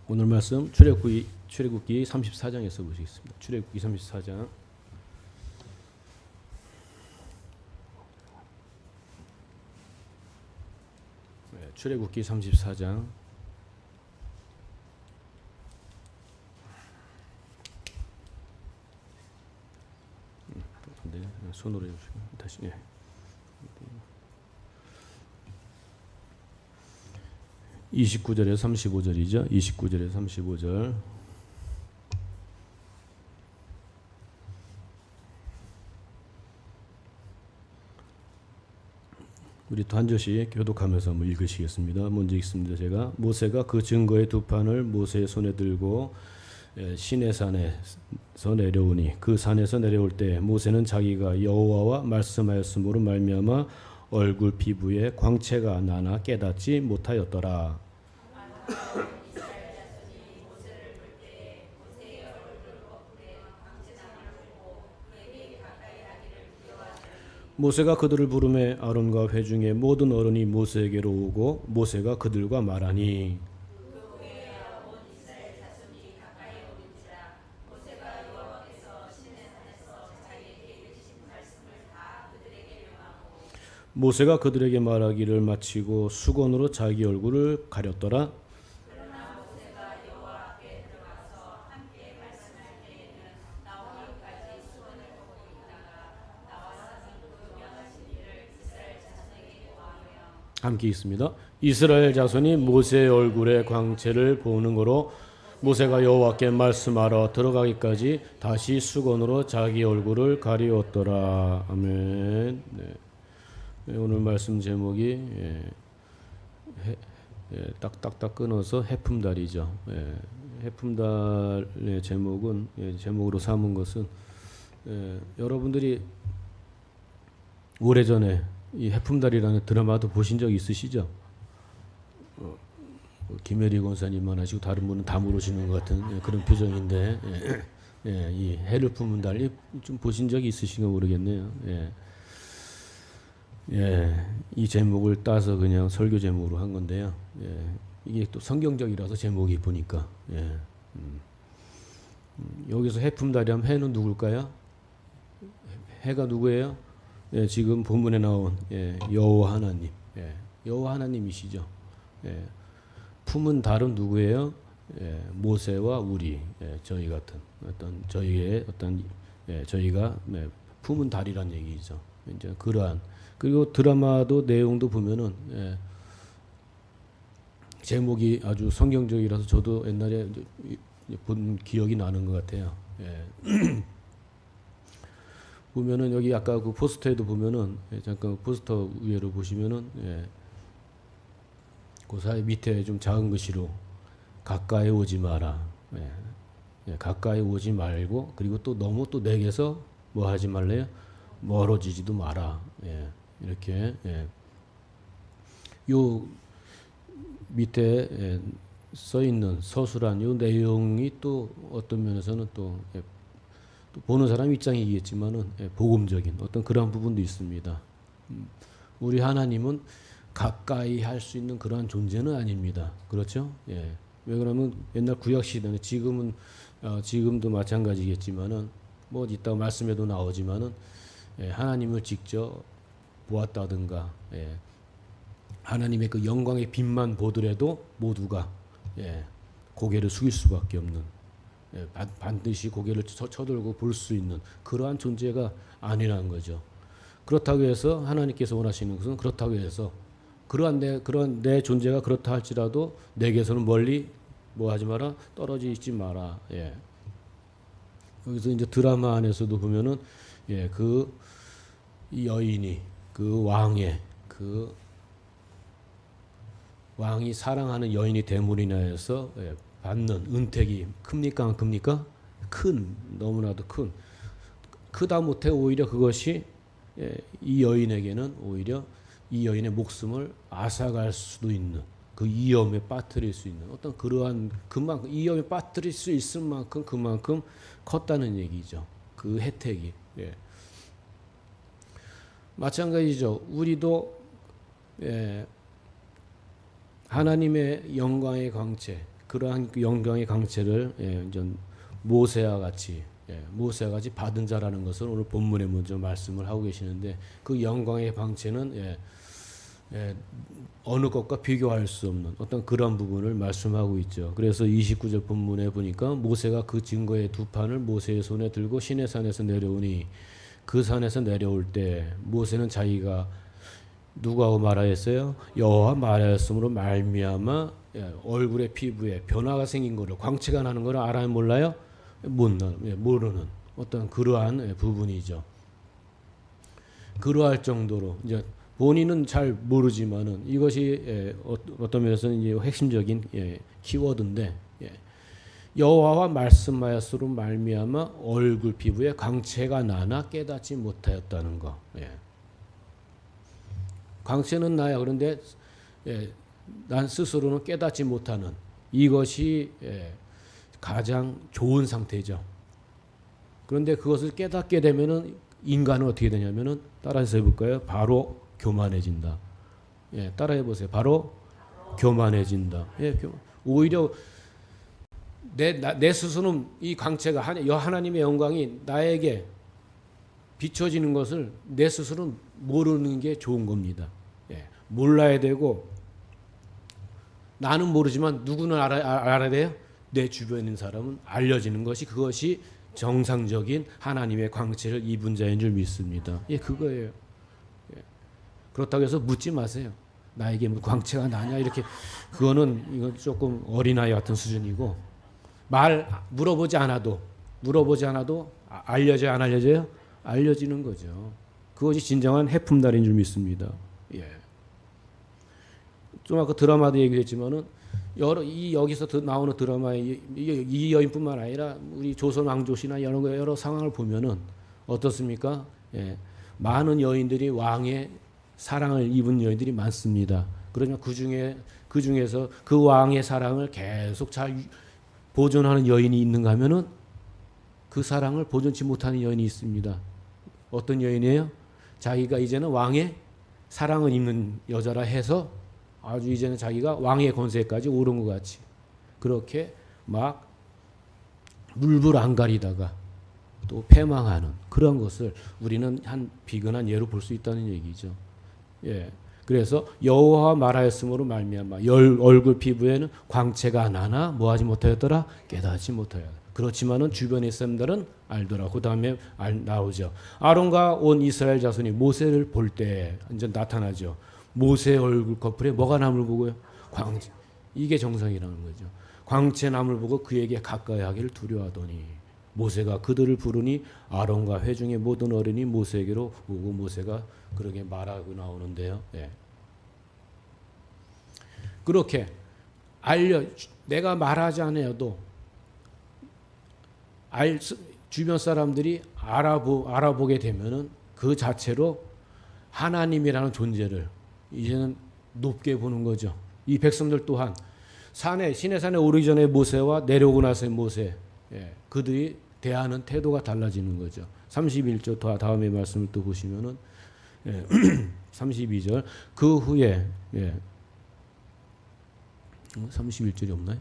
오늘 말씀 출애굽기 34장에서 보시겠습니다. 출애굽기 34장. 출애굽기 34장. 네, 손으로 해주시고 다시. 네. 29절에 35절이죠. 29절에 35절. 우리 또 한 절씩 교독하면서 한번 읽으시겠습니다. 먼저 읽습니다. 제가 모세가 그 증거의 두 판을 모세의 손에 들고 시내산에서 내려오니 그 산에서 내려올 때 모세는 자기가 여호와와 말씀하였으므로 말미암아 얼굴 피부에 광채가 나나 깨닫지 못하였더라. 모세가 그들을 부르매 아론과 회중의 모든 어른이 모세에게로 오고 모세가 그들과 말하니 모세가 그들에게 말하기를 마치고 수건으로 자기 얼굴을 가렸더라. 함께 있습니다. 이스라엘 자손이 모세의 얼굴의 광채를 보는 거로 모세가 여호와께 말씀하러 들어가기까지 다시 수건으로 자기 얼굴을 가리웠더라. 아멘. 네. 오늘 말씀 제목이 딱딱딱 끊어서 해품달이죠. 해품달의 제목은 제목으로 삼은 것은 여러분들이 오래전에 이 해품달이라는 드라마도 보신 적 있으시죠? 김혜리 권사님만 하시고 다른 분은 다 모르시는 것 같은 그런 표정인데 이 해를 품은 달 좀 보신 적이 있으신가 모르겠네요. 이 제목을 따서 그냥 설교 제목으로 한 건데요. 이게 또 성경적이라서 제목이 보니까 여기서 해품달이 하면 해는 누굴까요? 해가 누구예요? 지금 본문에 나온 여호와 하나님, 여호와 하나님이시죠. 품은 달은 누구예요? 모세와 우리, 저희 같은 어떤 저희의 어떤 저희가 품은 달이란 얘기죠. 이제 그러한 그리고 드라마도 내용도 보면은 제목이 아주 성경적이라서 저도 옛날에 본 기억이 나는 것 같아요. 보면은 여기 아까 그 포스터에도 보면은 잠깐 포스터 위로 보시면은 그 사이 밑에 좀 작은 글씨로 가까이 오지 마라. 가까이 오지 말고 그리고 또 너무 또 내게서 뭐 하지 말래요? 멀어지지도 마라. 이렇게 요 밑에 써 있는 서술한 요 내용이 또 어떤 면에서는 또 보는 사람 입장이겠지만은 복음적인 어떤 그런 부분도 있습니다. 우리 하나님은 가까이 할 수 있는 그러한 존재는 아닙니다. 그렇죠? 왜 그러면 옛날 구약 시대는 지금도 마찬가지겠지만은 뭐 이따 말씀에도 나오지만은 하나님을 직접 보았다든가 하나님의 그 영광의 빛만 보더라도 모두가 고개를 숙일 수밖에 없는 반드시 고개를 쳐들고 볼 수 있는 그러한 존재가 아니라는 거죠. 그렇다고 해서 하나님께서 원하시는 것은 그렇다고 해서 그런 내 존재가 그렇다 할지라도 내게서는 멀리 뭐 하지 마라 떨어지지 마라. 여기서 이제 드라마 안에서도 보면은 그 여인이 그 왕이 사랑하는 여인이 됨으로 인하여서 받는 은택이 큽니까 안 큽니까? 너무나도 크다 못해 오히려 그것이 이 여인에게는 오히려 이 여인의 목숨을 앗아갈 수도 있는 그 위험에 빠뜨릴 수 있는 어떤 그러한 그만큼 위험에 빠뜨릴 수 있을 만큼 그만큼 컸다는 얘기죠. 그 혜택이. 마찬가지죠. 우리도 하나님의 영광의 광채 그러한 그 영광의 강체를 이제 모세와 같이 받은 자라는 것을 오늘 본문에 먼저 말씀을 하고 계시는데 그 영광의 강체는 어느 것과 비교할 수 없는 어떤 그런 부분을 말씀하고 있죠. 그래서 29절 본문에 보니까 모세가 그 증거의 두 판을 모세의 손에 들고 시내산에서 내려오니 그 산에서 내려올 때 모세는 자기가 누구하고 말하였어요? 여호와 말하였으므로 말미암아 얼굴의 피부에 변화가 생긴 거를 광채가 나는 거를 알아요 몰라요? 모르는 어떤 그러한 부분이죠. 그러할 정도로 이제 본인은 잘 모르지만은 이것이 어떤 면에서는 이제 핵심적인 키워드인데 여호와와 말씀하였으로 말미암아 얼굴 피부에 광채가 나나 깨닫지 못하였다는 거. 광채는 나야. 그런데 난 스스로는 깨닫지 못하는 이것이 가장 좋은 상태죠. 그런데 그것을 깨닫게 되면은 인간은 어떻게 되냐면은 따라서 해볼까요? 바로 교만해진다. 따라해 보세요. 바로 교만해진다. 오히려 내 스스로는 이 광채가 하나님의 영광이 나에게 비춰지는 것을 내 스스로는 모르는 게 좋은 겁니다. 몰라야 되고 나는 모르지만 누구는 알아야 돼요? 내 주변에 있는 사람은 알려지는 것이 그것이 정상적인 하나님의 광채를 입은 자인 줄 믿습니다. 그거예요. 그렇다고 해서 묻지 마세요. 나에게 뭐 광채가 나냐 이렇게 이건 조금 어린아이 같은 수준이고 물어보지 않아도 알려져요 안 알려져요? 알려지는 거죠. 그것이 진정한 해품달인 줄 믿습니다. 좀 아까 드라마도 얘기했지만은 여기서 나오는 드라마의 이 여인뿐만 아니라 우리 조선 왕조시나 여러 상황을 보면은 어떻습니까? 많은 여인들이 왕의 사랑을 입은 여인들이 많습니다. 그러나 그 중에서 그 왕의 사랑을 계속 잘 보존하는 여인이 있는가 하면은 그 사랑을 보존치 못하는 여인이 있습니다. 어떤 여인이에요? 자기가 이제는 왕의 사랑을 입는 여자라 해서 아주 이제는 자기가 왕의 권세까지 오른 것 같이 그렇게 막 물불 안 가리다가 또 패망하는 그런 것을 우리는 한 비근한 예로 볼 수 있다는 얘기죠. 그래서 여호와 말하였으므로 말미암아 얼굴 피부에는 광채가 나나 뭐하지 못하였더라? 깨닫지 못하였다. 그렇지만은 주변의 사람들은 알더라. 그 다음에 나오죠. 아론과 온 이스라엘 자손이 모세를 볼 때 이제 나타나죠. 모세의 얼굴 커플에 뭐가 남을 보고요? 광채. 이게 정상이라는 거죠. 광채 남을 보고 그에게 가까이 하기를 두려워하더니 모세가 그들을 부르니 아론과 회중의 모든 어른이 모세에게로 오고 모세가 그렇게 말하고 나오는데요. 그렇게 내가 말하지 않아도 주변 사람들이 알아보게 되면은 그 자체로 하나님이라는 존재를 이제는 높게 보는 거죠. 이 백성들 또한 시내산에 오르기 전에 모세와 내려오고 나서의 모세, 그들이 대하는 태도가 달라지는 거죠. 31절 다음의 말씀을 또 보시면은 32절 그 후에 31절이 없나요?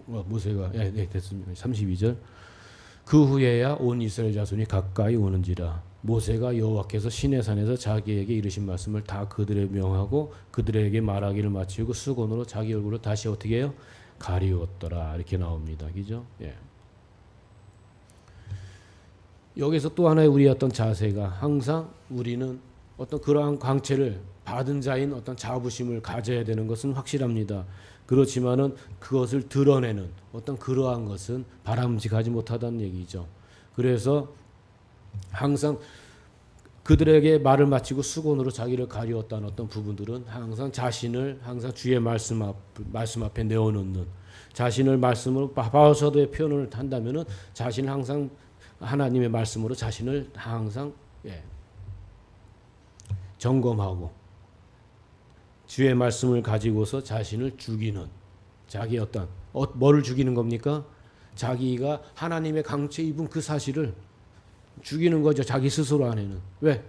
모세가 됐습니다. 32절 그 후에야 온 이스라엘 자손이 가까이 오는지라 모세가 여호와께서 시내산에서 자기에게 이르신 말씀을 다 그들에 명하고 그들에게 말하기를 마치고 수건으로 자기 얼굴을 다시 어떻게 해요? 가리웠더라. 이렇게 나옵니다. 그죠? 여기서 또 하나의 우리의 어떤 자세가 항상 우리는 어떤 그러한 광채를 받은 자인 어떤 자부심을 가져야 되는 것은 확실합니다. 그렇지만은 그것을 드러내는 어떤 그러한 것은 바람직하지 못하다는 얘기죠. 그래서 항상 그들에게 말을 마치고 수건으로 자기를 가리웠다는 어떤 부분들은 항상 자신을 항상 주의 말씀 앞에 내어놓는 자신을 말씀으로 바울서도의 표현을 한다면은 자신을 항상 하나님의 말씀으로 자신을 항상 점검하고 주의 말씀을 가지고서 자신을 죽이는 자기 뭐를 죽이는 겁니까? 자기가 하나님의 강체 입은 그 사실을 죽이는 거죠. 자기 스스로 안에는. 왜?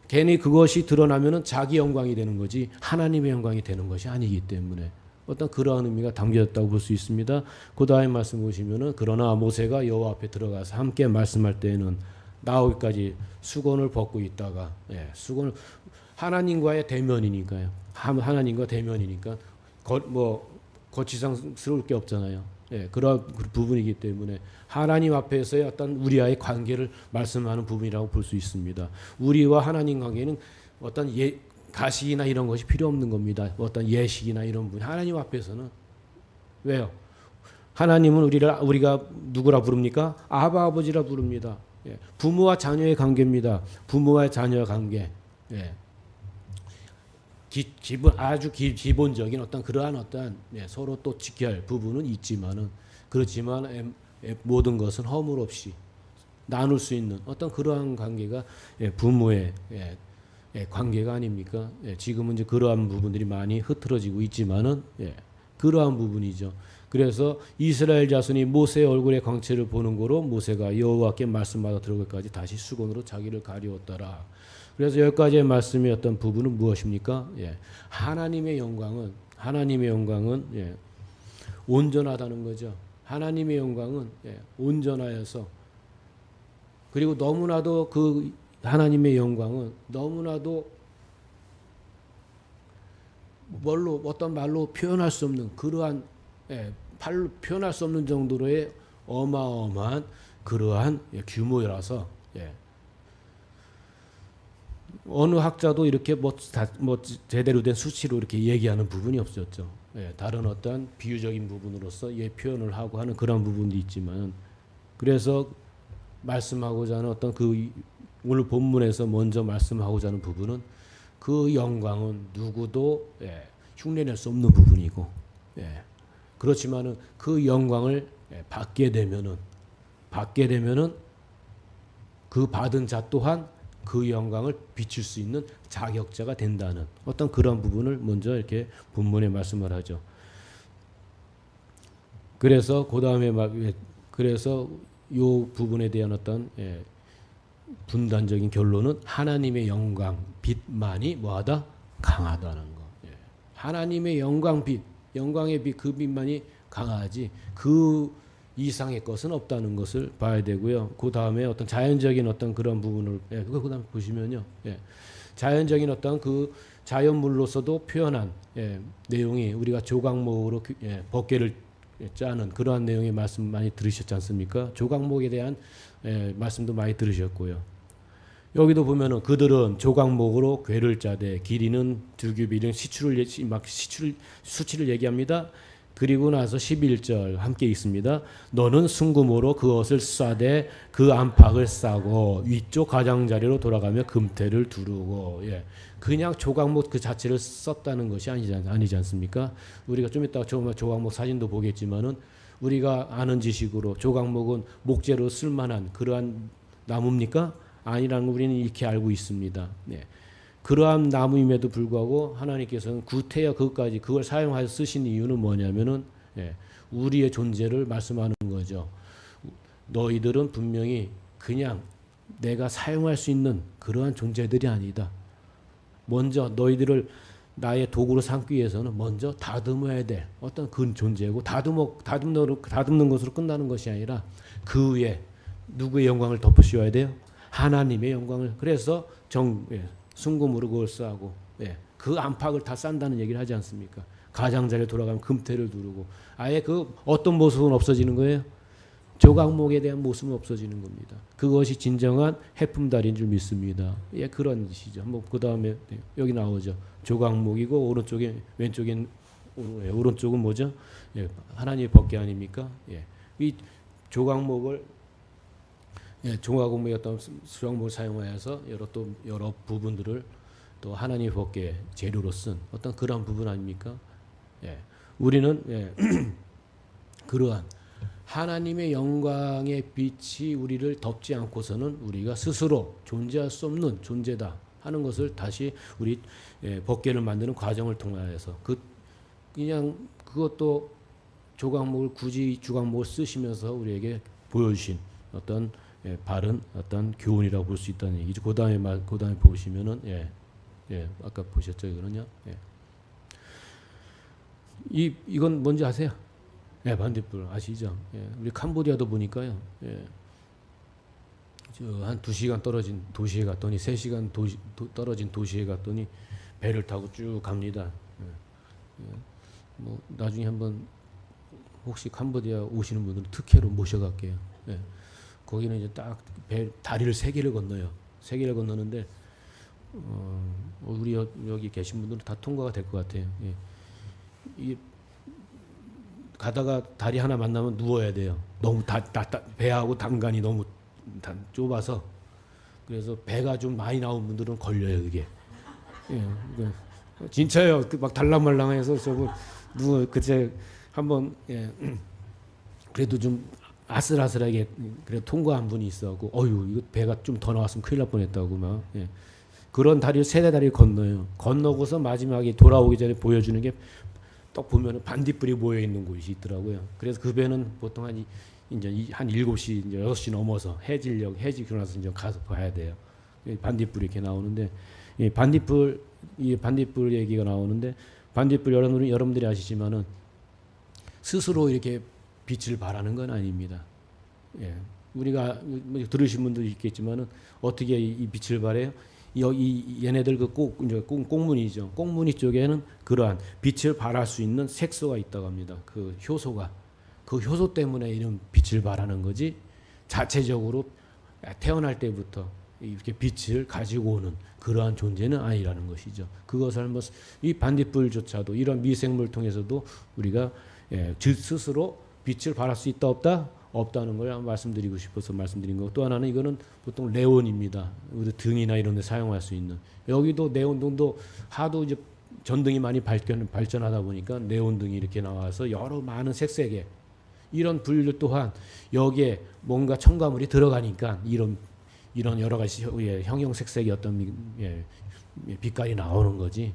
괜히 그것이 드러나면은 자기 영광이 되는 거지 하나님의 영광이 되는 것이 아니기 때문에 어떤 그러한 의미가 담겨졌다고 볼 수 있습니다. 그 다음에 말씀 보시면은 그러나 모세가 여호와 앞에 들어가서 함께 말씀할 때에는 나오기까지 수건을 벗고 있다가 수건을 하나님과의 대면이니까요. 하나님과 대면이니까 거치장스러울 게 없잖아요. 그러한 부분이기 때문에 하나님 앞에서의 어떤 우리와의 관계를 말씀하는 부분이라고 볼 수 있습니다. 우리와 하나님 관계는 어떤 가식이나 이런 것이 필요 없는 겁니다. 어떤 예식이나 이런 부분. 하나님 앞에서는 왜요? 하나님은 우리가 누구라 부릅니까? 아바 아버지라 부릅니다. 부모와 자녀의 관계입니다. 부모와의 자녀의 관계. 아주 기본적인 어떤 그러한 어떤 서로 또 지켜야 할 부분은 있지만은 그렇지만 모든 것은 허물 없이 나눌 수 있는 어떤 그러한 관계가 부모의 관계가 아닙니까? 지금은 이제 그러한 부분들이 많이 흐트러지고 있지만은 그러한 부분이죠. 그래서 이스라엘 자손이 모세의 얼굴의 광채를 보는 거로 모세가 여호와께 말씀받아 들어가기까지 다시 수건으로 자기를 가리웠더라. 그래서 여기까지의 말씀의 어떤 부분은 무엇입니까? 하나님의 영광은 온전하다는 거죠. 하나님의 영광은 온전하여서 그리고 너무나도 그 하나님의 영광은 너무나도 어떤 말로 표현할 수 없는 그러한 발로 표현할 수 없는 정도로의 어마어마한 그러한 규모라서 어느 학자도 이렇게 제대로 된 수치로 이렇게 얘기하는 부분이 없었죠. 다른 어떤 비유적인 부분으로서 표현을 하고 하는 그런 부분도 있지만 그래서 말씀하고자 하는 어떤 오늘 본문에서 먼저 말씀하고자 하는 부분은 그 영광은 누구도 흉내낼 수 없는 부분이고 그렇지만은 그 영광을 받게 되면은 그 받은 자 또한 그 영광을 비출 수 있는 자격자가 된다는 어떤 그런 부분을 먼저 이렇게 본문에 말씀을 하죠. 그래서 그 다음에 그래서 요 부분에 대한 어떤 분단적인 결론은 하나님의 영광 빛만이 뭐하다? 강하다는 거. 하나님의 영광의 빛, 그 빛만이 강하지 그 이상의 것은 없다는 것을 봐야 되고요. 그 다음에 어떤 자연적인 어떤 그런 부분을 그 다음에 보시면요. 자연적인 어떤 그 자연물로서도 표현한 내용이 우리가 조각목으로 법궤를 짜는 그러한 내용의 말씀 많이 들으셨지 않습니까? 조각목에 대한 말씀도 많이 들으셨고요. 여기도 보면은 그들은 조각목으로 궤를 짜되 길이는 2규빗 수치를 얘기합니다. 그리고 나서 11절 함께 읽습니다. 너는 순금으로 그것을 싸되 그 안팎을 싸고 위쪽 가장자리로 돌아가며 금태를 두르고 그냥 조각목 그 자체를 썼다는 것이 아니지 않습니까? 우리가 좀 이따 조각목 사진도 보겠지만은 우리가 아는 지식으로 조각목은 목재로 쓸만한 그러한 나무입니까? 아니라는 걸 우리는 이렇게 알고 있습니다. 그러한 나무임에도 불구하고 하나님께서는 구태여 그것까지 그걸 사용하여 쓰신 이유는 뭐냐면은 우리의 존재를 말씀하는 거죠. 너희들은 분명히 그냥 내가 사용할 수 있는 그러한 존재들이 아니다. 먼저 너희들을 나의 도구로 삼기 위해서는 먼저 다듬어야 될 어떤 그 존재고 다듬는 것으로 끝나는 것이 아니라 그 위에 누구의 영광을 덮으셔야 돼요? 하나님의 영광을. 그래서 순금으로 그걸 싸고 그 안팎을 다 싼다는 얘기를 하지 않습니까? 가장자리에 돌아가면 금태를 두르고 아예 그 어떤 모습은 없어지는 거예요? 조각목에 대한 모습은 없어지는 겁니다. 그것이 진정한 해품달인 줄 믿습니다. 그런 짓이죠. 한번 그 다음에 여기 나오죠. 조각목이고 오른쪽은 뭐죠? 하나님의 법궤 아닙니까? 이 조각목을 조각목의 어떤 수작목을 사용하여서 여러 부분들을 또 하나님의 법궤 재료로 쓴 어떤 그런 부분 아닙니까? 우리는 그러한 하나님의 영광의 빛이 우리를 덮지 않고서는 우리가 스스로 존재할 수 없는 존재다 하는 것을 다시 우리 법궤를 만드는 과정을 통하여서 그냥 그것도 굳이 조각목을 쓰시면서 우리에게 보여주신 어떤 바른 어떤 교훈이라고 볼 수 있다는 얘기죠. 그 다음에 보시면은 아까 보셨죠, 이거는요. 이건 뭔지 아세요? 예, 반딧불 아시죠? 예, 우리 캄보디아도 보니까요. 예, 한 2시간 떨어진 도시에 갔더니 3시간 떨어진 도시에 갔더니 배를 타고 쭉 갑니다. 예, 예, 뭐 나중에 한번 혹시 캄보디아 오시는 분들은 특혜로 모셔갈게요. 예, 거기는 이제 딱 다리를 3개를 건너요. 3개를 건너는데 우리 여기 계신 분들은 다 통과가 될 것 같아요. 예. 이 가다가 다리 하나 만나면 누워야 돼요. 너무 배하고 단간이 너무 좁아서. 그래서 배가 좀 많이 나온 분들은 걸려요, 이게. 예, 진짜요. 막 달랑말랑해서 저거 그제 한번 그래도 좀 아슬아슬하게 그래도 통과한 분이 있어갖고 어유 이거 배가 좀 더 나왔으면 큰일 날 뻔했다고 막. 그런 다리를 3다리 건너요. 건너고서 마지막에 돌아오기 전에 보여주는 게 딱 보면 반딧불이 모여 있는 곳이 있더라고요. 그래서 그 배는 보통 한 7시, 이제 6시 넘어서 해지고 나서 이제 가서 봐야 돼요. 반딧불이 이렇게 나오는데 이 반딧불 얘기가 나오는데 반딧불 여러분들이 아시지만은 스스로 이렇게 빛을 발하는 건 아닙니다. 예. 우리가 들으신 분도 있겠지만은 어떻게 이 빛을 발해요? 여기 얘네들 이제 꽁무니죠. 꽁무니 쪽에는 그러한 빛을 발할 수 있는 색소가 있다고 합니다. 그 효소가. 그 효소 때문에 이런 빛을 발하는 거지 자체적으로 태어날 때부터 이렇게 빛을 가지고 오는 그러한 존재는 아니라는 것이죠. 그것을 이 반딧불조차도 이런 미생물 통해서도 우리가 스스로 빛을 발할 수 있다 없다? 없다는 걸 말씀드리고 싶어서 말씀드린 거. 또 하나는 이거는 보통 네온입니다. 우리 등이나 이런 데 사용할 수 있는. 여기도 네온등도 하도 이제 전등이 많이 발전하다 보니까 네온등이 이렇게 나와서 여러 많은 색색의 이런 불들 또한 여기에 뭔가 첨가물이 들어가니까 이런 여러 가지 형형색색의 어떤 빛깔이 나오는 거지.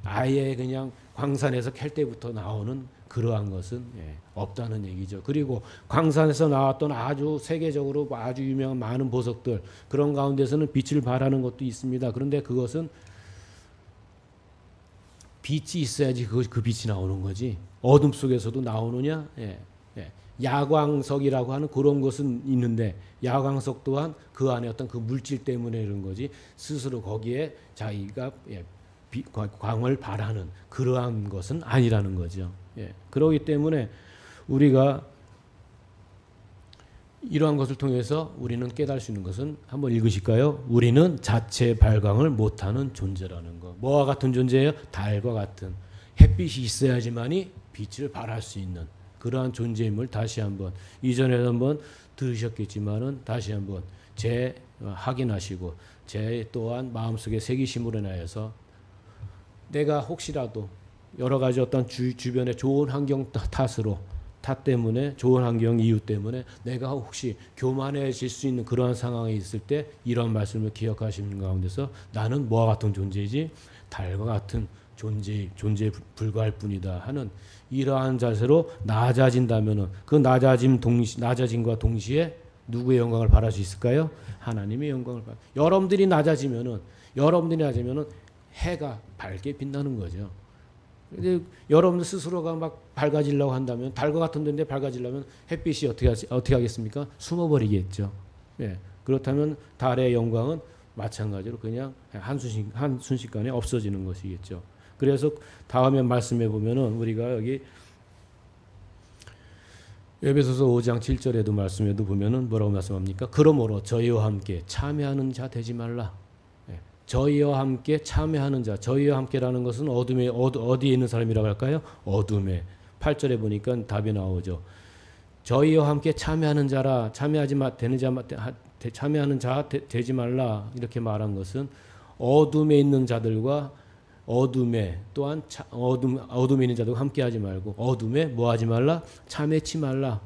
아예 그냥 광산에서 캘 때부터 나오는 그러한 것은 없다는 얘기죠. 그리고 광산에서 나왔던 아주 세계적으로 아주 유명한 많은 보석들 그런 가운데서는 빛을 발하는 것도 있습니다. 그런데 그것은 빛이 있어야지 그 빛이 나오는 거지. 어둠 속에서도 나오느냐? 야광석이라고 하는 그런 것은 있는데 야광석 또한 그 안에 어떤 그 물질 때문에 이런 거지 스스로 거기에 자기가 광을 발하는 그러한 것은 아니라는 거죠. 그렇기 때문에 우리가 이러한 것을 통해서 우리는 깨달을 수 있는 것은 한번 읽으실까요? 우리는 자체 발광을 못하는 존재라는 거. 뭐와 같은 존재예요? 달과 같은 햇빛이 있어야지만이 빛을 발할 수 있는 그러한 존재임을 다시 한번 이전에도 한번 들으셨겠지만은 다시 한번 확인하시고 제 또한 마음속에 새기심으로 인하여서 내가 혹시라도 여러 가지 어떤 주변의 좋은 환경 탓 때문에 좋은 환경 이유 때문에 내가 혹시 교만해질 수 있는 그러한 상황에 있을 때 이런 말씀을 기억하시는 가운데서 나는 뭐와 같은 존재이지 달과 같은 존재에 불과할 뿐이다 하는 이러한 자세로 낮아진다면은 그 낮아짐과 동시에 누구의 영광을 바랄 수 있을까요? 하나님의 영광을 여러분들이 낮아지면은 해가 밝게 빛나는 거죠. 근데 여러분들 스스로가 막 밝아지려고 한다면 달과 같은 데인데 밝아지려면 햇빛이 어떻게 하겠습니까? 숨어버리겠죠. 그렇다면 달의 영광은 마찬가지로 그냥 한순식간에 없어지는 것이겠죠. 그래서 다음에 말씀해 보면은 우리가 여기 에베소서 5장 7절에도 말씀에도 보면은 뭐라고 말씀합니까? 그러므로 저희와 함께 참여하는 자 되지 말라. 저희와 함께 참여하는 자. 저희와 함께라는 것은 어디에 있는 사람이라고 할까요? 어둠에. 8절에 보니까 답이 나오죠. 저희와 함께 참여하는 자라. 참여하는 자 되지 말라. 이렇게 말한 것은 어둠에 있는 자들과 어둠에 또한 어둠에 있는 자들과 함께하지 말고 어둠에 뭐하지 말라? 참여치 말라.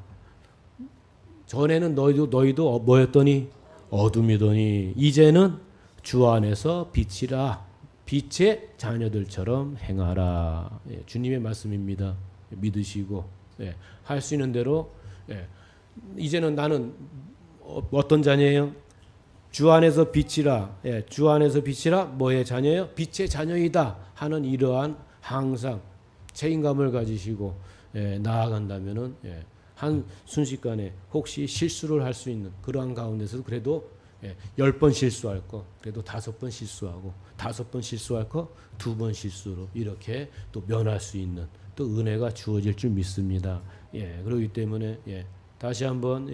전에는 너희도 뭐였더니 어둠이더니 이제는 주 안에서 빛이라. 빛의 자녀들처럼 행하라. 주님의 말씀입니다. 믿으시고 할 수 있는 대로 이제는 나는 어떤 자녀예요? 주 안에서 빛이라. 주 안에서 빛이라 뭐의 자녀예요? 빛의 자녀이다 하는 이러한 항상 책임감을 가지시고 나아간다면은 한 순식간에 혹시 실수를 할 수 있는 그러한 가운데서도 그래도 10번 실수할 거 그래도 5번 실수하고 5번 실수할 거 2번 실수로 이렇게 또 면할 수 있는 또 은혜가 주어질 줄 믿습니다. 그렇기 때문에 다시 한번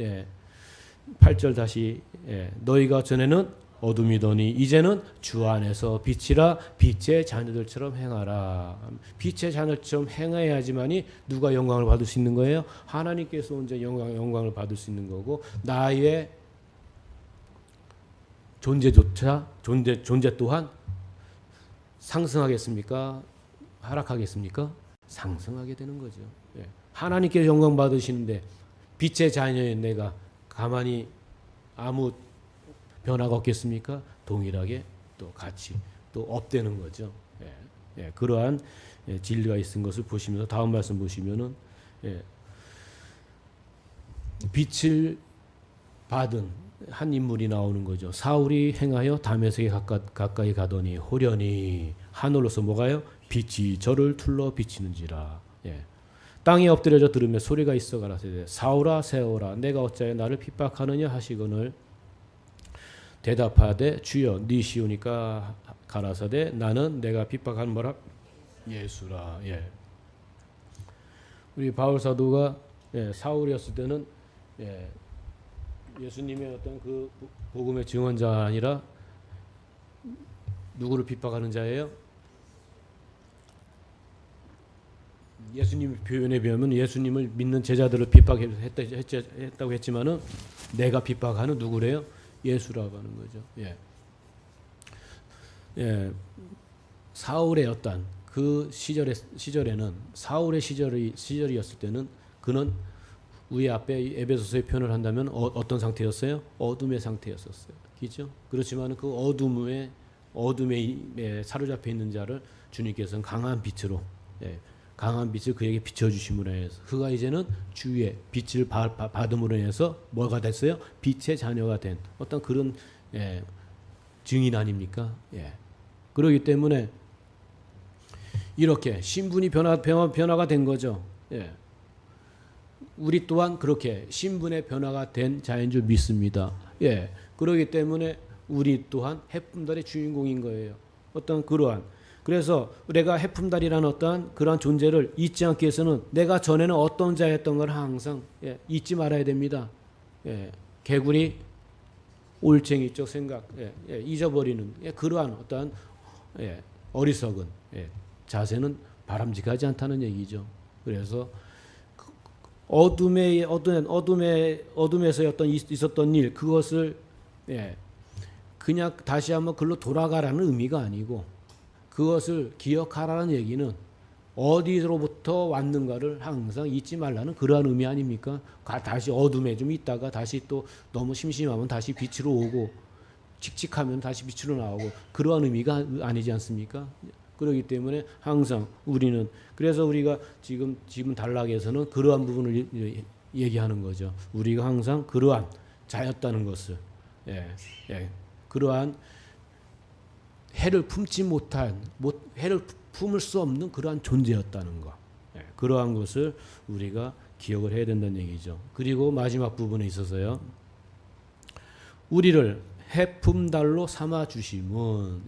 8절 다시 너희가 전에는 어둠이더니 이제는 주 안에서 빛이라 빛의 자녀들처럼 행하라. 빛의 자녀처럼 행해야지만이 누가 영광을 받을 수 있는 거예요? 하나님께서 혼자 영광을 받을 수 있는 거고 나의 존재조차 존재 또한 상승하겠습니까? 하락하겠습니까? 상승하게 되는 거죠. 하나님께서 영광 받으시는데 빛의 자녀인 내가 가만히 아무 변화가 없겠습니까? 동일하게 또 같이 또 업되는 거죠. 그러한 진리가 있는 것을 보시면서 다음 말씀 보시면은 빛을 받은 한 인물이 나오는 거죠. 사울이 행하여 다메섹에 가까이 가더니 호련히 하늘로서 뭐가요? 빛이 저를 둘러 비치는지라. 땅에 엎드려져 들으며 소리가 있어 가라사대 사울아 세오라 내가 어찌하여 나를 핍박하느냐 하시거늘 대답하되 주여 네 시오니까 가라사대 나는 내가 핍박한 뭐라 예수라. 우리 바울 사도가 사울이었을 때는 예수님의 어떤 그 복음의 증언자가 아니라 누구를 핍박하는 자예요? 예수님 표현에 비하면 예수님을 믿는 제자들을 핍박했다고 했지만은 내가 핍박하는 누구래요? 예수라고 하는 거죠. 사울의 어떤 그 시절에는 사울의 시절이었을 때는 그는 우리 앞에 에베소서의 표현을 한다면 어떤 상태였어요? 어둠의 상태였었어요. 그렇죠? 그렇지만 그 어둠에 사로잡혀 있는 자를 주님께서는 강한 빛으로 강한 빛을 그에게 비춰주심으로 해서 그가 이제는 주의 빛을 받음으로 해서 뭐가 됐어요? 빛의 자녀가 된 어떤 그런 증인 아닙니까? 그렇기 때문에 이렇게 신분이 변화가 된 거죠. 우리 또한 그렇게 신분의 변화가 된 자인 줄 믿습니다. 그렇기 때문에 우리 또한 해품달의 주인공인 거예요. 어떤 그러한 그래서 내가 해품달이라는 어떠한 그러한 존재를 잊지 않기 위해서는 내가 전에는 어떤 자였던 걸 항상 잊지 말아야 됩니다. 개구리 올챙이적 생각 잊어버리는 그러한 어떠한 어리석은 자세는 바람직하지 않다는 얘기죠. 그래서 어둠에서 어떤 있었던 일 그것을 그냥 다시 한번 글로 돌아가라는 의미가 아니고 그것을 기억하라는 얘기는 어디로부터 왔는가를 항상 잊지 말라는 그러한 의미 아닙니까? 다시 어둠에 좀 있다가 다시 또 너무 심심하면 다시 빛으로 오고 칙칙하면 다시 빛으로 나오고 그러한 의미가 아니지 않습니까? 그렇기 때문에 항상 우리는 그래서 우리가 지금 단락에서는 그러한 부분을 얘기하는 거죠. 우리가 항상 그러한 자였다는 것을 그러한 해를 품지 못한 해를 품을 수 없는 그러한 존재였다는 것. 그러한 것을 우리가 기억을 해야 된다는 얘기죠. 그리고 마지막 부분에 있어서요. 우리를 해품달로 삼아 주심은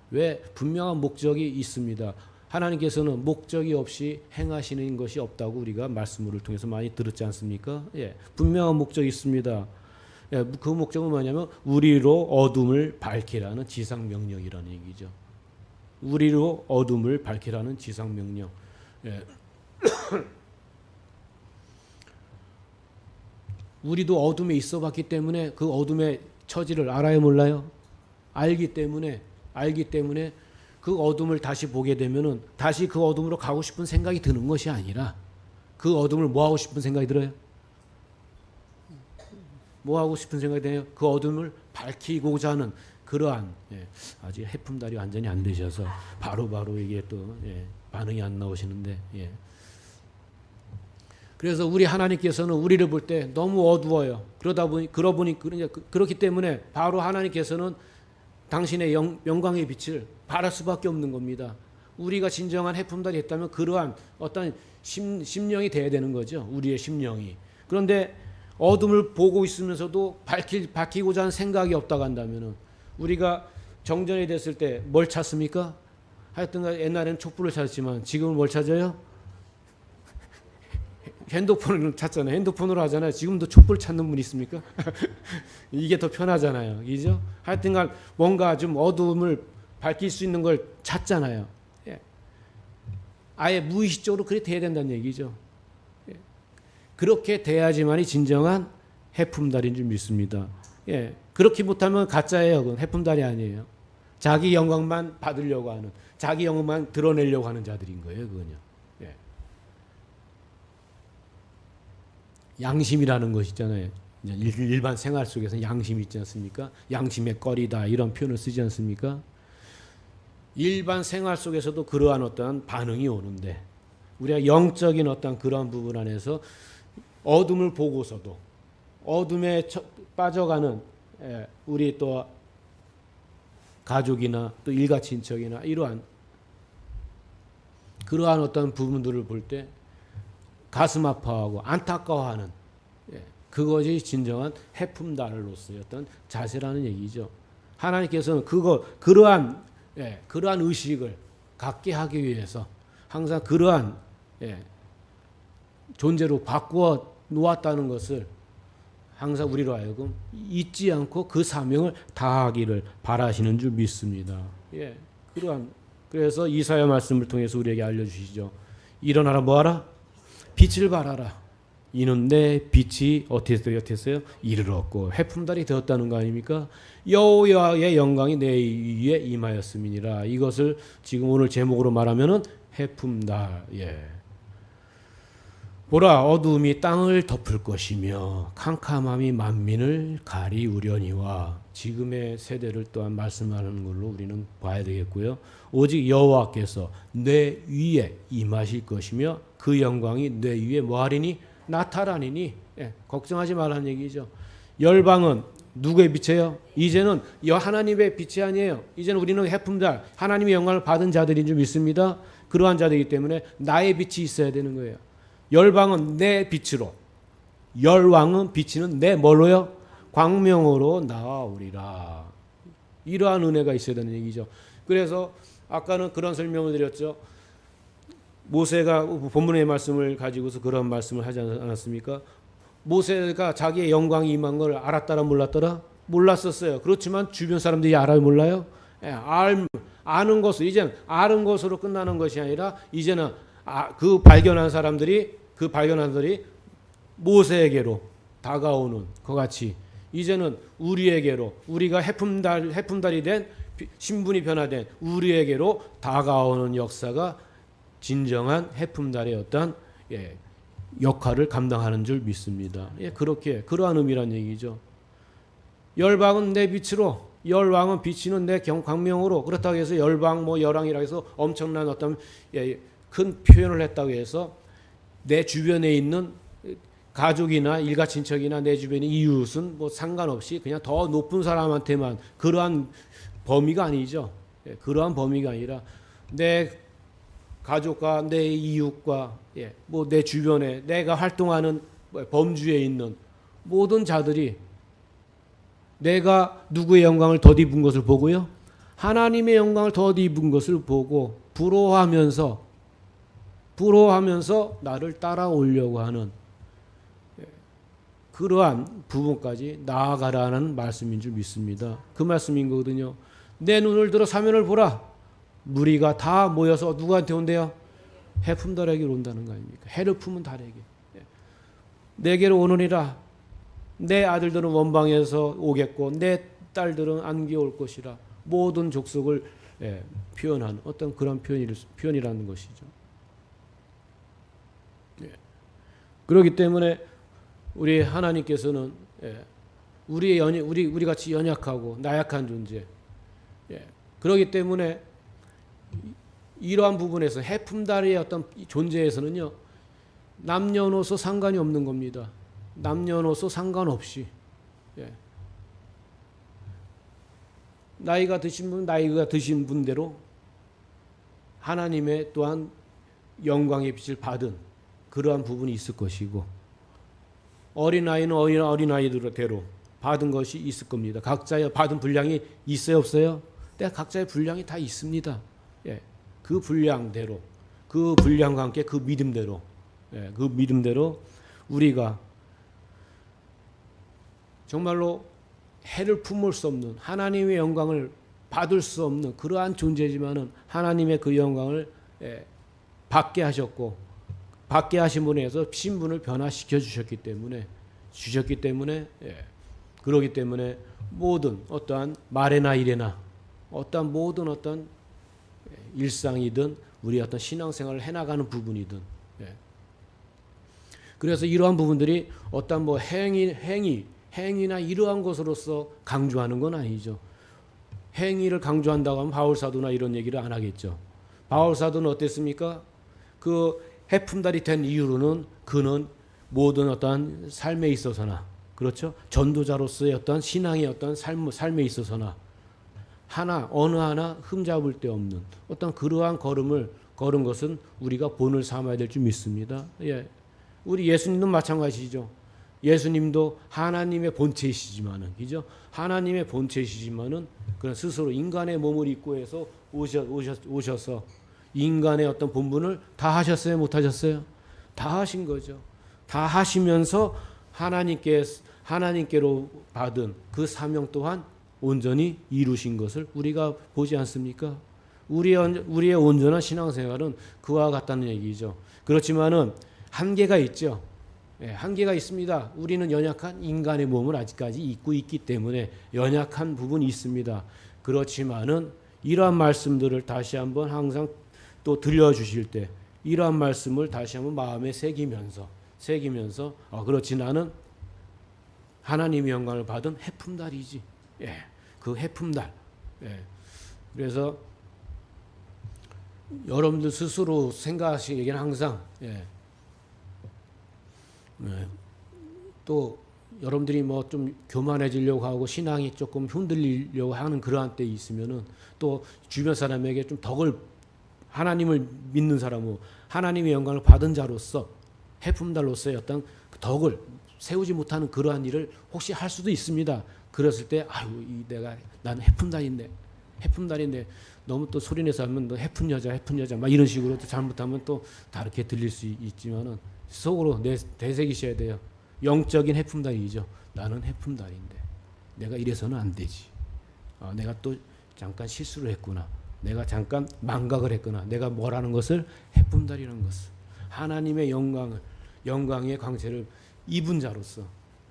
왜 분명한 목적이 있습니다. 하나님께서는 목적이 없이 행하시는 것이 없다고 우리가 말씀을 통해서 많이 들었지 않습니까? 분명한 목적이 있습니다. 그 목적은 뭐냐면 우리로 어둠을 밝히라는 지상명령이라는 얘기죠. 우리로 어둠을 밝히라는 지상명령. 우리도 어둠에 있어봤기 때문에 그 어둠의 처지를 알아요, 몰라요? 알기 때문에 그 어둠을 다시 보게 되면은 다시 그 어둠으로 가고 싶은 생각이 드는 것이 아니라 그 어둠을 뭐 하고 싶은 생각이 들어요? 뭐 하고 싶은 생각이 드나요? 그 어둠을 밝히고자 하는 그러한 아직 해품달이 완전히 안 되셔서 바로 이게 또 반응이 안 나오시는데 그래서 우리 하나님께서는 우리를 볼 때 너무 어두워요. 그렇기 때문에 바로 하나님께서는 당신의 영광의 빛을 발할 수밖에 없는 겁니다. 우리가 진정한 해품달이 했다면 그러한 어떤 심령이 돼야 되는 거죠. 우리의 심령이. 그런데 어둠을 보고 있으면서도 밝히고자 하는 생각이 없다고 한다면 우리가 정전이 됐을 때 뭘 찾습니까? 하여튼 옛날에는 촛불을 찾았지만 지금은 뭘 찾아요? 핸드폰을 찾잖아요. 핸드폰으로 하잖아요. 지금도 촛불 찾는 분 있습니까? 이게 더 편하잖아요. 그죠? 하여튼간 뭔가 좀 어둠을 밝힐 수 있는 걸 찾잖아요. 예. 아예 무의식적으로 그렇게 돼야 된다는 얘기죠. 예. 그렇게 돼야지만이 진정한 해품달인 줄 믿습니다. 예. 그렇게 못하면 가짜예요. 그건 해품달이 아니에요. 자기 영광만 받으려고 하는, 자기 영광만 드러내려고 하는 자들인 거예요. 그건요. 예. 양심이라는 것이 있잖아요. 일반 생활 속에서 양심이 있지 않습니까? 양심의 꺼리다 이런 표현을 쓰지 않습니까? 일반 생활 속에서도 그러한 어떠한 반응이 오는데 우리가 영적인 어떤 그러한 부분 안에서 어둠을 보고서도 어둠에 빠져가는 우리 또 가족이나 또 일가 친척이나 이러한 그러한 어떤 부분들을 볼 때 가슴 아파하고 안타까워하는 그것이 진정한 해품달로서의 어떤 자세라는 얘기죠. 하나님께서는 그러한 의식을 갖게 하기 위해서 항상 그러한 존재로 바꾸어 놓았다는 것을 항상 우리로 하여금 잊지 않고 그 사명을 다하기를 바라시는 줄 믿습니다. 그래서 이사야 말씀을 통해서 우리에게 알려주시죠. 일어나라 뭐하라? 빛을 발하라. 이는 내 빛이 어떻게 했어요? 이르렀고 해품달이 되었다는 거 아닙니까? 여호와의 영광이 내 위에 임하였음이니라. 이것을 지금 오늘 제목으로 말하면은 해품달. 보라 어두움이 땅을 덮을 것이며 캄캄함이 만민을 가리우려니와. 지금의 세대를 또한 말씀하는 걸로 우리는 봐야 되겠고요. 오직 여호와께서 내 위에 임하실 것이며 그 영광이 내 위에 뭐하리니? 나타나니니. 걱정하지 말라는 얘기죠. 열방은 누구의 빛이에요? 이제는 하나님의 빛이 아니에요. 이제는 우리는 해품달, 하나님의 영광을 받은 자들인 줄 믿습니다. 그러한 자들이기 때문에 나의 빛이 있어야 되는 거예요. 열방은 내 빛으로, 열왕은 비치는 내 뭘로요? 광명으로 나아오리라. 이러한 은혜가 있어야 되는 얘기죠. 그래서 아까는 그런 설명을 드렸죠. 모세가 본문의 말씀을 가지고서 그런 말씀을 하지 않았습니까? 모세가 자기의 영광이 임한 걸 알았더라 몰랐더라? 몰랐었어요. 그렇지만 주변 사람들이 알아요 몰라요? 아는 것으로, 이제는 아는 것으로 끝나는 것이 아니라 이제는 그 발견한 사람들이 모세에게로 다가오는 것 같이 이제는 우리에게로, 우리가 해품달이 된 신분이 변화된 우리에게로 다가오는 역사가 진정한 해품달의 어떤 역할을 감당하는 줄 믿습니다. 그러한 의미란 얘기죠. 열방은 내 빛으로, 열왕은 비치는 내 광명으로. 그렇다고 해서 열방 열왕이라 해서 엄청난 어떤 큰 표현을 했다고 해서 내 주변에 있는 가족이나 일가 친척이나 내 주변의 이웃은 상관없이 그냥 더 높은 사람한테만, 그러한 범위가 아니죠. 그러한 범위가 아니라 내 가족과 내 이웃과 내 주변에 내가 활동하는 범주에 있는 모든 자들이 내가 누구의 영광을 덧입은 것을 보고요, 하나님의 영광을 덧입은 것을 보고 부러워하면서 나를 따라오려고 하는 그러한 부분까지 나아가라는 말씀인 줄 믿습니다. 그 말씀인 거거든요. 내 눈을 들어 사면을 보라. 무리가 다 모여서 누구한테 온대요? 해품달에게 온다는 거 아닙니까? 해를 품은 달에게. 내게로 오느니라. 내 아들들은 원방에서 오겠고 내 딸들은 안개 올 것이라. 모든 족속을 표현한 어떤 그런 표현이라는 것이죠. 그렇기 때문에 우리 하나님께서는 우리 같이 연약하고 나약한 존재, 그렇기 때문에 이러한 부분에서 해품달의 어떤 존재에서는요, 남녀노소 상관이 없는 겁니다. 남녀노소 상관없이 나이가 드신 분대로 하나님의 또한 영광의 빛을 받은 그러한 부분이 있을 것이고, 어린아이는 어린아이대로 받은 것이 있을 겁니다. 각자의 받은 분량이 있어요, 없어요? 네, 각자의 분량이 다 있습니다. 예, 그 분량대로, 그 분량과 함께 그 믿음대로, 예, 그 믿음대로 우리가 정말로 해를 품을 수 없는, 하나님의 영광을 받을 수 없는 그러한 존재지만은 하나님의 그 영광을 받게 하셨고, 받게 하신 분에 의해서 신분을 변화시켜 주셨기 때문에 그러기 때문에 모든 어떠한 말에나 일에나 어떠한 모든 어떤 일상이든 우리 어떤 신앙생활을 해나가는 부분이든, 그래서 이러한 부분들이 어떤 뭐 행위나 이러한 것으로서 강조하는 건 아니죠. 행위를 강조한다고 하면 바울사도나 이런 얘기를 안 하겠죠. 바울사도는 어땠습니까? 그 해품달이 된 이후로는 그는 모든 어떠한 삶에 있어서나, 그렇죠? 전도자로서의 어떤 신앙의 어떤 삶에 있어서나 어느 하나 흠잡을 데 없는 어떤 그러한 걸음을 걸은 것은 우리가 본을 삼아야 될 줄 믿습니다. 예. 우리 예수님도 마찬가지죠. 예수님도 하나님의 본체이시지만은, 그죠? 하나님의 본체이시지만은 그런 스스로 인간의 몸을 입고 해서 오셔서 인간의 어떤 본분을 다 하셨어요, 못 하셨어요? 다 하신 거죠. 다 하시면서 하나님께로 받은 그 사명 또한 온전히 이루신 것을 우리가 보지 않습니까? 우리의 온전한 신앙생활은 그와 같다는 얘기죠. 그렇지만은 한계가 있죠. 예, 한계가 있습니다. 우리는 연약한 인간의 몸을 아직까지 입고 있기 때문에 연약한 부분이 있습니다. 그렇지만은 이러한 말씀들을 다시 한번 항상 또 들려주실 때 이러한 말씀을 다시 한번 마음에 새기면서 그렇지, 나는 하나님의 영광을 받은 해품달이지. 예, 그 해품달. 예, 그래서 여러분들 스스로 생각하시기에는 항상 또 여러분들이 뭐 좀 교만해지려고 하고 신앙이 조금 흔들리려고 하는 그러한 때 있으면은 또 주변 사람에게 좀 하나님을 믿는 사람은 하나님의 영광을 받은 자로서 해품달로서의 어떤 덕을 세우지 못하는 그러한 일을 혹시 할 수도 있습니다. 그랬을 때 난 해품달인데 너무 또 소리내서 하면 너 해픈 여자 막 이런 식으로 또 잘못하면 또 다르게 들릴 수 있지만은 속으로 되새기셔야 돼요. 영적인 해품달이죠. 나는 해품달인데 내가 이래서는 안 되지. 내가 또 잠깐 실수를 했구나. 내가 잠깐 망각을 했구나. 내가 뭐라는 것을 해품달이라는 것을 하나님의 영광의 광채를 입은 자로서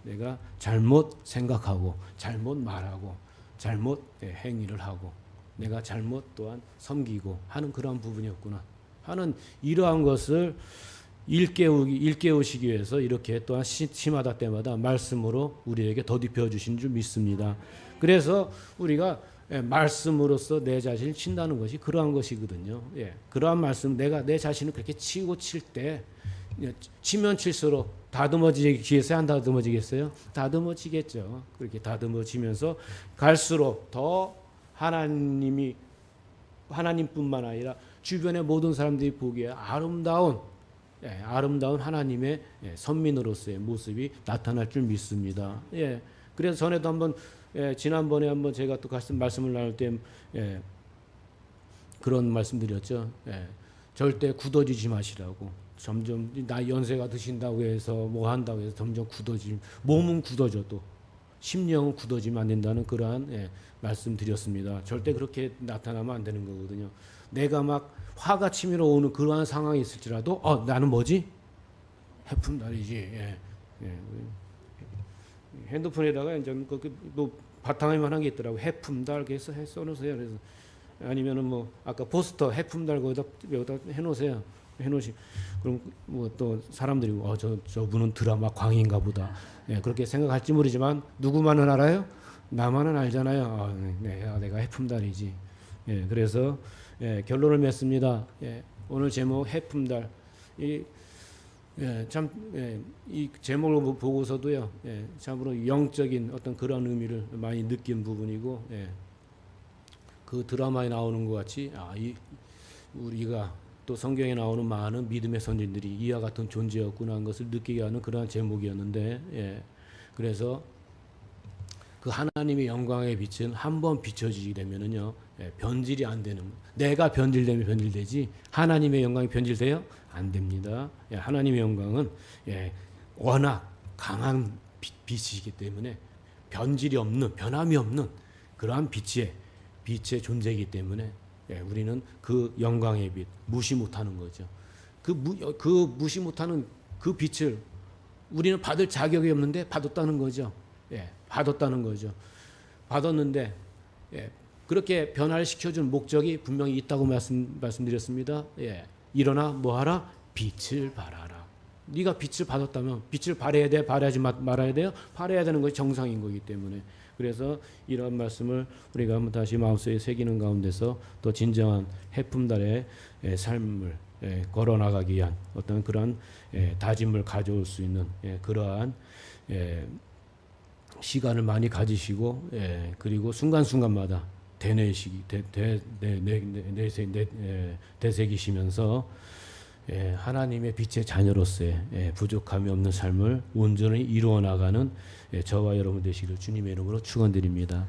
내가 잘못 생각하고 잘못 말하고 잘못 행위를 하고 내가 잘못 또한 섬기고 하는 그러한 부분이었구나 하는 이러한 것을 일깨우시기 위해서 이렇게 또한 시마다 때마다 말씀으로 우리에게 더딥혀 주신 줄 믿습니다. 그래서 우리가 말씀으로써 내 자신을 친다는 것이 그러한 것이거든요. 그러한 말씀, 내가 내 자신을 그렇게 치고 칠 때 치면 칠수록 다듬어지겠어요? 안 다듬어지겠어요? 다듬어지겠죠. 그렇게 다듬어지면서 갈수록 더 하나님뿐만 아니라 주변의 모든 사람들이 보기에 아름다운 하나님의 선민으로서의 모습이 나타날 줄 믿습니다. 그래서 전에도 한번 지난번에 한번 제가 또 같은 말씀을 나눌 때 그런 말씀드렸죠. 절대 굳어지지 마시라고. 점점 나 연세가 드신다고 해서 뭐 한다고 해서 점점 몸은 굳어져도 심령은 굳어지면 안 된다는 그러한 말씀드렸습니다. 절대 그렇게 나타나면 안 되는 거거든요. 내가 막 화가 치밀어 오는 그러한 상황이 있을지라도 나는 뭐지? 해품달이지. 핸드폰에다가 이제 뭐 바탕에만 한 게 있더라고. 해품달 그래서 써놓으세요. 그래서 아니면은 뭐 아까 포스터 해품달 거기다 해놓으세요. 그럼 뭐 또 사람들이 저분은 드라마 광인가 보다. 그렇게 생각할지 모르지만 누구만은 알아요? 나만은 알잖아요. 내가 해품달이지. 그래서 결론을 맺습니다. 오늘 제목 해품달. 이 제목을 보고서도요. 참으로 영적인 어떤 그런 의미를 많이 느낀 부분이고 그 드라마에 나오는 것 같이 우리가 또 성경에 나오는 많은 믿음의 선진들이 이와 같은 존재였구나 하는 것을 느끼게 하는 그러한 제목이었는데, 예. 그래서 그 하나님의 영광의 빛은 한번 비춰지게 되면은요, 예, 변질이 안 되는, 내가 변질되면 변질되지 하나님의 영광이 변질돼요? 안 됩니다. 예, 하나님의 영광은 예, 워낙 강한 빛이기 때문에 변질이 없는, 변함이 없는 그러한 빛의 존재이기 때문에 예, 우리는 그 영광의 빛 무시 못하는 거죠. 그 무시 못하는 그 빛을 우리는 받을 자격이 없는데 받았다는 거죠. 예, 받았다는 거죠. 받았는데 예, 그렇게 변화시켜준 목적이 분명히 있다고 말씀드렸습니다. 예, 일어나 뭐하라? 빛을 발하라. 네가 빛을 받았다면 빛을 발해야 돼? 발하지 말아야 돼요? 발해야 되는 것이 정상인 거기 때문에, 그래서 이런 말씀을 우리가 한번 다시 마음속에 새기는 가운데서 또 진정한 해품달의 삶을 걸어나가기 위한 어떤 그러한 다짐을 가져올 수 있는 그러한 시간을 많이 가지시고, 그리고 순간순간마다 되새기시면서 하나님의 빛의 자녀로서의 부족함이 없는 삶을 온전히 이루어 나가는 저와 여러분 되시기를 주님의 이름으로 축원드립니다.